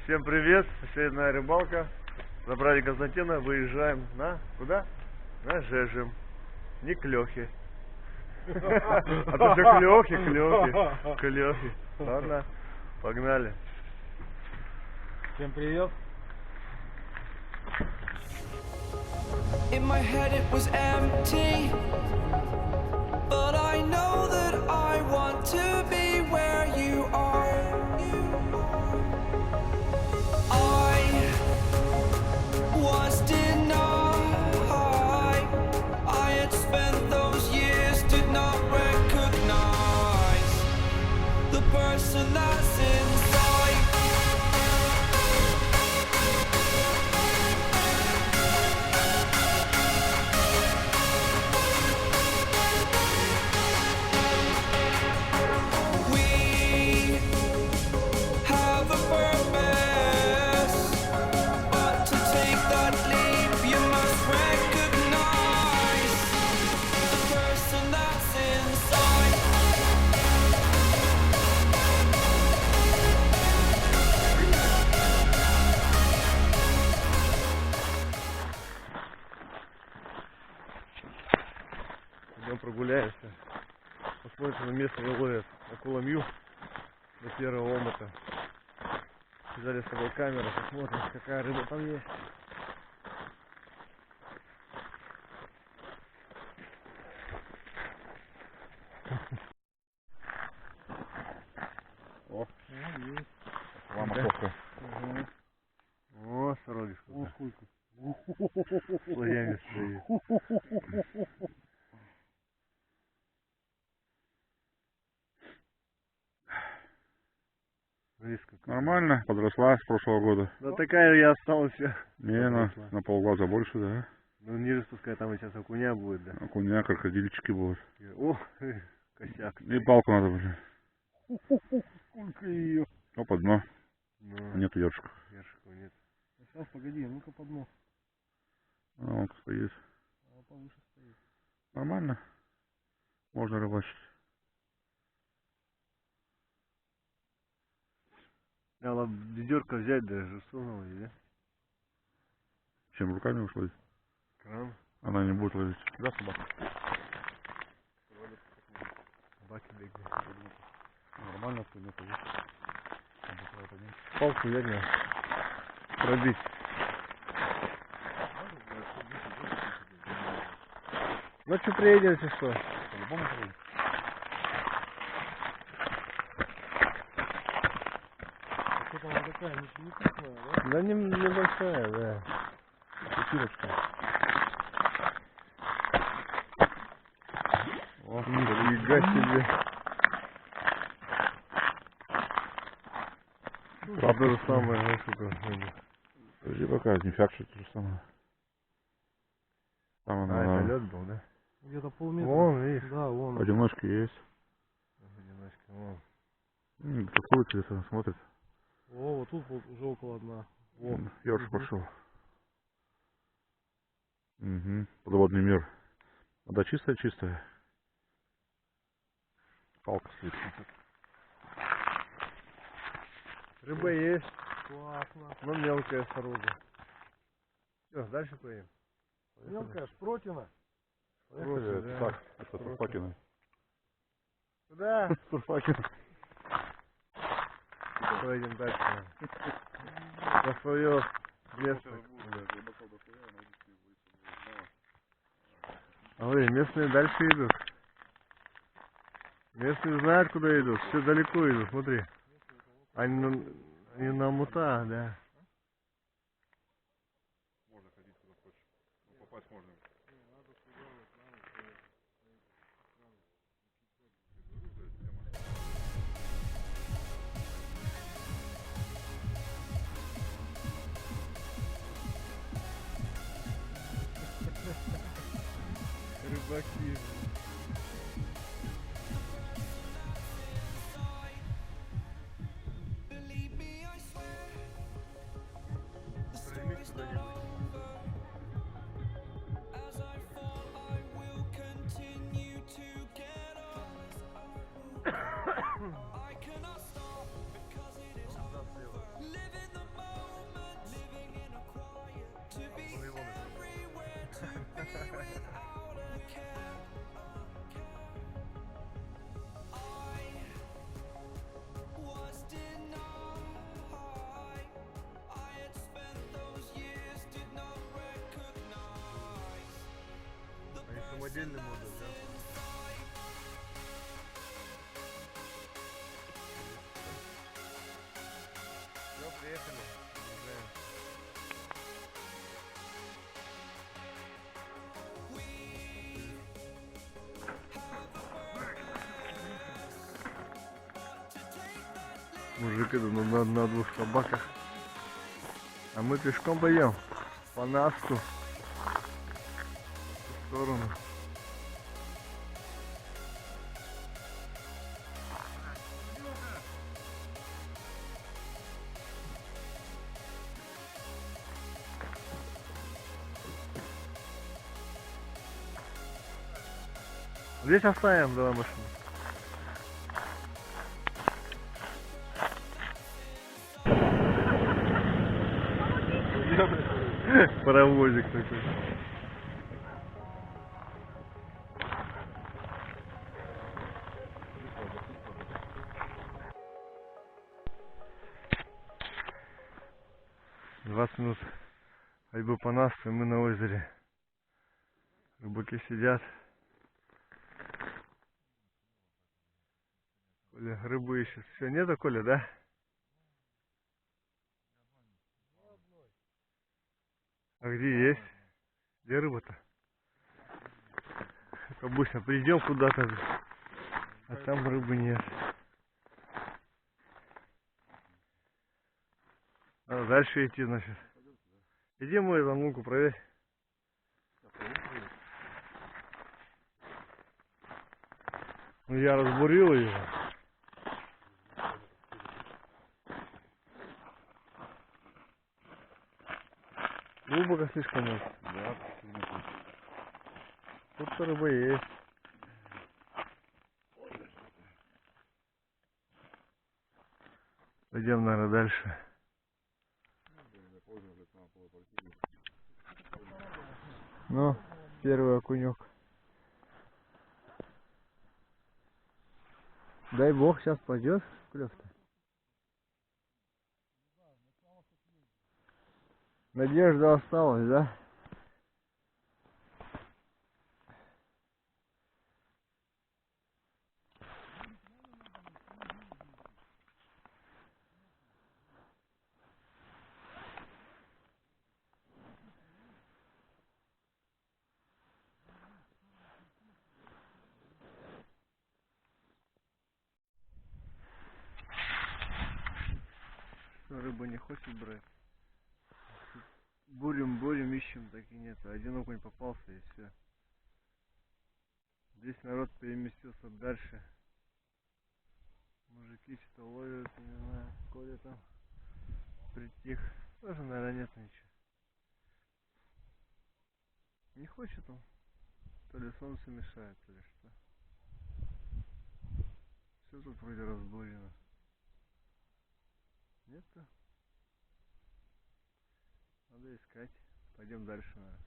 Всем привет, очередная рыбалка. Забрали Константина, выезжаем на куда? На Жежем. Не к Лехе. А то все к Лехе. Ладно, погнали. Всем привет. In my head it was empty, but I know that I want to be where you are. I was denied. I had spent those years, did not recognize the person that's inside. Идем прогуляемся. Посмотрим, на местные ловят акула мью до первого омута. Взяли с собой камеру, посмотрим, какая рыба там есть. О, есть. Ламаковка. О, сородишь. О, сколько. Слоями стоит. Нормально, подросла с прошлого года. Да такая я осталась. Не, на полглаза больше, да? Ну ниже спускай, там сейчас окуня будет, да. Окуня, крокодильчики будут. О, косяк. И палку надо, блин. Сколько ее? О, под дно. Ну, Нету ёршиков. ёршиков нет. Сейчас, погоди, ну-ка под дно. А, он стоит. А повыше стоит. Нормально. Можно рыбачить. Надо ведерко взять, даже сунул, да? Чем руками ушло? Кран. Она не будет ловить. Да, собака? Собаки бегают. Нормально, что нет. Палку взять надо. Пробить. Ну что, приедем, если что? По-любому приедем. Что-то она такая, не крупная, да? Да небольшая, да. Пятирочка. О, нифига себе. То же самое, знаешь, сколько. Подожди, пока, не факт, что то же самое. Там она, это лед был, да? Где-то полметра. Вон, видишь? Да, вон. одиночки есть. Одиночка, вон. Какую телефон смотрит? О, вот тут вот уже около одна. О, Ёрш пошел. Угу. Подводный мир. Вода чистая. Палка стоит. Рыба есть, классно. но мелкая сорога. Все, дальше поедем. Мелкая шпротина. Поехали. да. Так, это Сурфакина. Куда? Сурфакина. Поедем дальше. На свое место. А вы, местные дальше идут. Местные знают, куда идут. Все далеко идут, смотри. Они на мута, да. Можно ходить куда хочешь. Ну, попасть можно. Рыбаки. отдельный модуль, да? Все, приехали. Уезжаем. Мужик это на двух собаках. А мы пешком пойдем по Насту в сторону. Здесь оставим, давай машину. Паровозик такой. «20 минут ходьбы по Насту, и мы на озере. Рыбаки сидят. Коля рыбу ищет. Все, нету, Коля, да? А где есть? Где рыба-то? Как обычно, придем куда-то, а там рыбы нет. Надо дальше идти, значит. Иди мой там лунку проверь. Ну я разбурил ее. Глубоко слишком может. Да, Тут рыба есть. Пойдем, наверное, дальше. Ну, первый окунек. Дай бог, сейчас пойдет клев-то. Надежда осталась, да? Что, рыба не хочет брать? Бурим, ищем, так и нет. Один окунь попался, и все. Здесь народ переместился дальше. Мужики что-то ловят, не знаю, Коля там притих. Тоже, наверное, нет ничего. Не хочет он. То ли солнце мешает, то ли что. Все тут вроде разбурено. Нет-то? Надо искать. Пойдем дальше, наверное.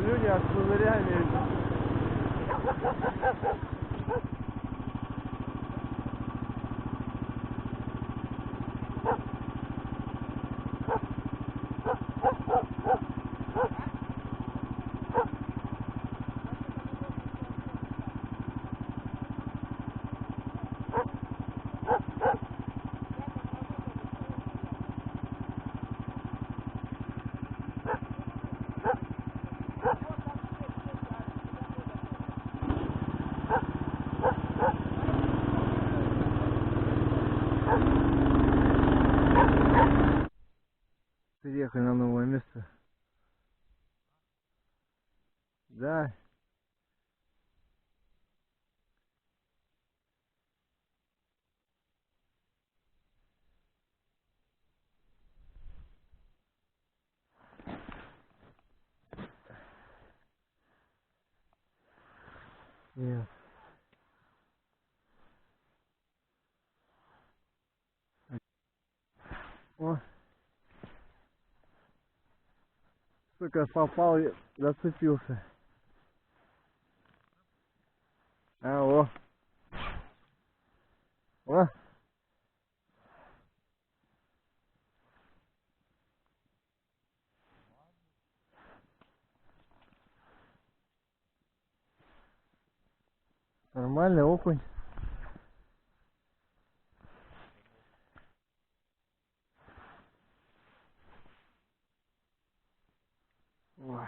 Люди с пузырями. Переехали на новое место. Да. Нет. О. Сука, попал и зацепился. О. О. Нормальный окунь. О.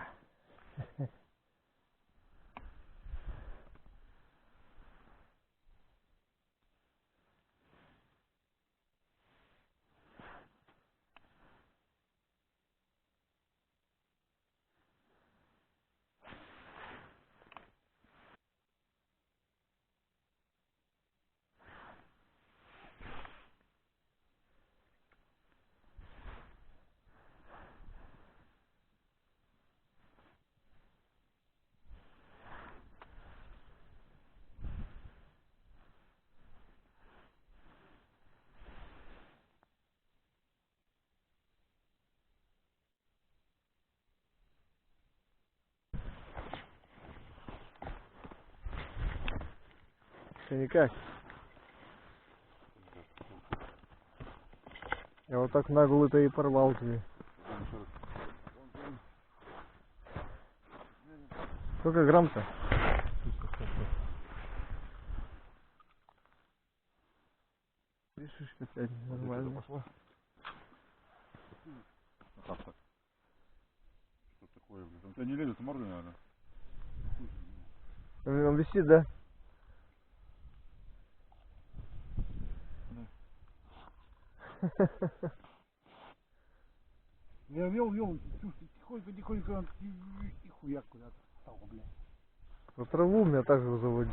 Что никак? Я вот так нагло-то и порвал тебе. Сколько грамм-то? Видишь, опять нормально. Пошла. Как так? Что такое, блин? Он тебя не лезет в морду, наверное. Он висит, да? Я вел, тихонько, и хуяк куда-то стал, блядь. На траву меня также заводит.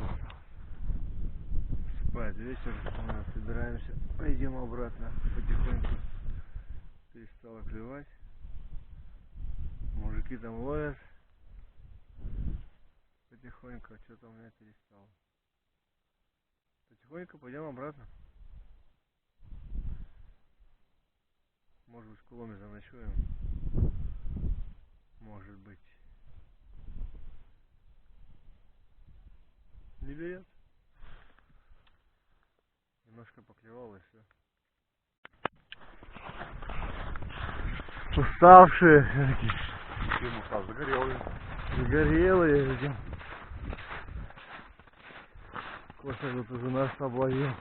Спать вечер, мы собираемся, пойдем обратно потихоньку. Перестало клевать. Мужики там ловят. Потихоньку, что-то у меня перестало. Потихоньку пойдем обратно. Может быть, в Коломе заночуем. Может быть. Не берет. Немножко поклевал и все. Уставшие все-таки. Чем устал? Загорелый. Загорелые видим. Коша тут уже нас обловил.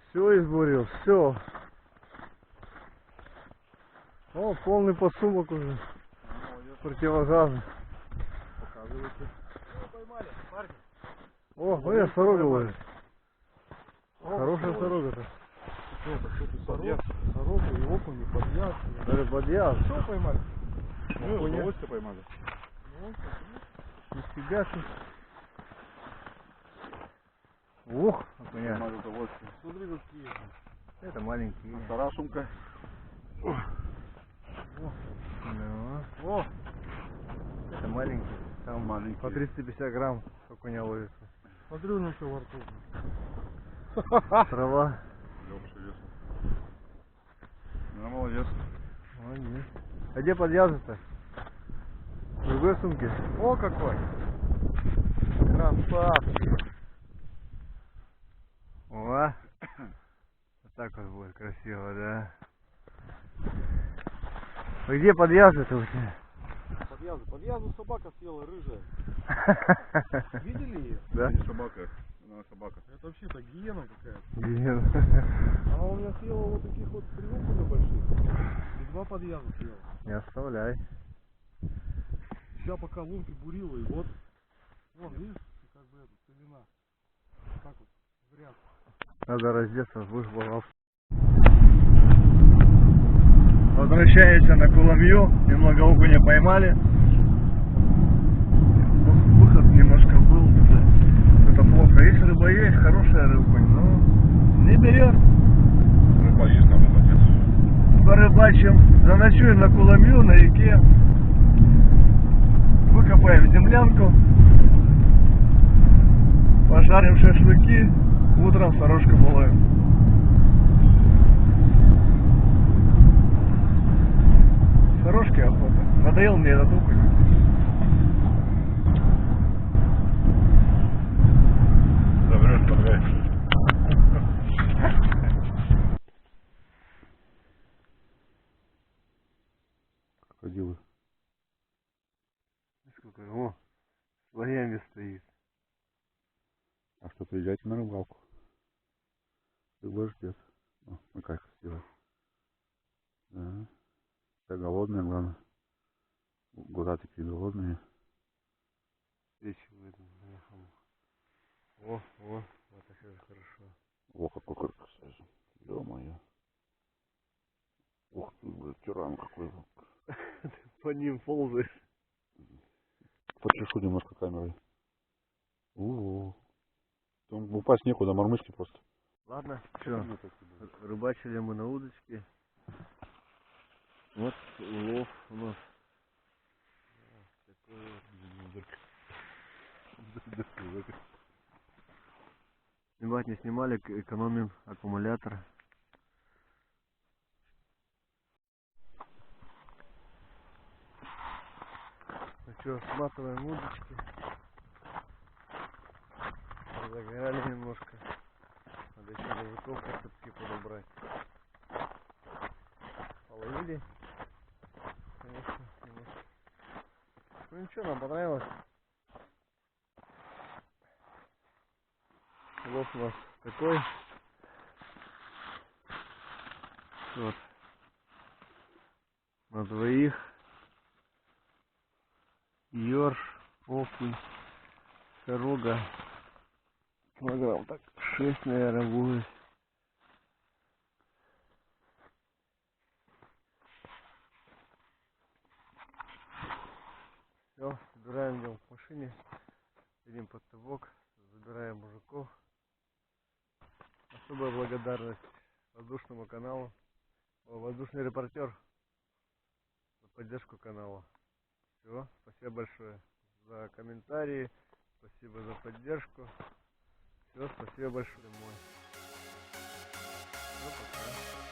Все избурил, все. О, полный подсумок уже. Противогазы. Показывайте. Поймали, парни. О, смотри, сорога ловит. Хорошая сорога-то. Сороку и окуни, подъяз. Даже подъяз. Что поймали? Окуня. Удовольствие поймали. Нифига ты. Ух, окуня. Поймали удовольствие. Смотри, какие. Это маленькие. Тарашумка. Да. О, Это маленькие. Там маленькие. по 350 грамм окуня ловится. смотри, у него что во рту. Трава. Лёгший вес. Ну, молодец. Молодец. А где подъязы-то? В другой сумке? О, какой! Красавчик! О! Вот так вот будет красиво, да? А где подъязы-то у тебя? Подъязу собака съела, рыжая. Видели ее? Да? Не собака. Она собака. Это вообще-то гиена какая-то. Где? Она у меня съела вот таких вот приокуня больших. И 2 подъяза съела. Не оставляй. Сейчас пока лунки бурила, и вот. Вон, видишь, как бы это, целина. так вот, в ряд. Надо раздеться, выжил. Возвращаемся на Куламью. Немного окуня поймали. Выход немножко был. Это плохо. Если рыба есть, хорошая рыба, но не берет. Рыба есть, а рыба нет. Порыбачим. Заночуем на Куламью, на реке. Выкопаем землянку. Пожарим шашлыки. Утром сорожка половим. Сорожки охота. Надоел мне этот окунь. Заврешь, подвай. Крокодилы. Сколько? О, слоями стоит. А что, приезжайте на рыбалку. Рыба ждет. О, ну как красиво. Да. Все голодные, главное. Глаза такие голодные. Свечи в этом наехал. О, вот это же хорошо. О, какой красавец. Ё-моё. Ух ты, блядь, тиран какой. По ним ползаешь. Почешу немножко камерой. У-у-у. Там упасть некуда, мормышки просто. Ладно, все. Рыбачили мы на удочке. Вот улов у нас. Снимать не снимали, экономим аккумулятор. Ну что, сматываем удочки. Загорали немножко. Надо еще мужиков по цепке подобрать. Половили. Конечно, немножко. Ну ничего, нам понравилось. Улов у нас такой. Вот. На двоих. Ёрш, окунь, сорога. Килограмм так 6, наверное, будет. Все, собираем, идем к машине. Едем под табок, забираем мужиков. Особая благодарность воздушному каналу. Воздушный репортер за поддержку канала. Все, спасибо большое за комментарии, спасибо за поддержку. Все, спасибо большое. Все, пока.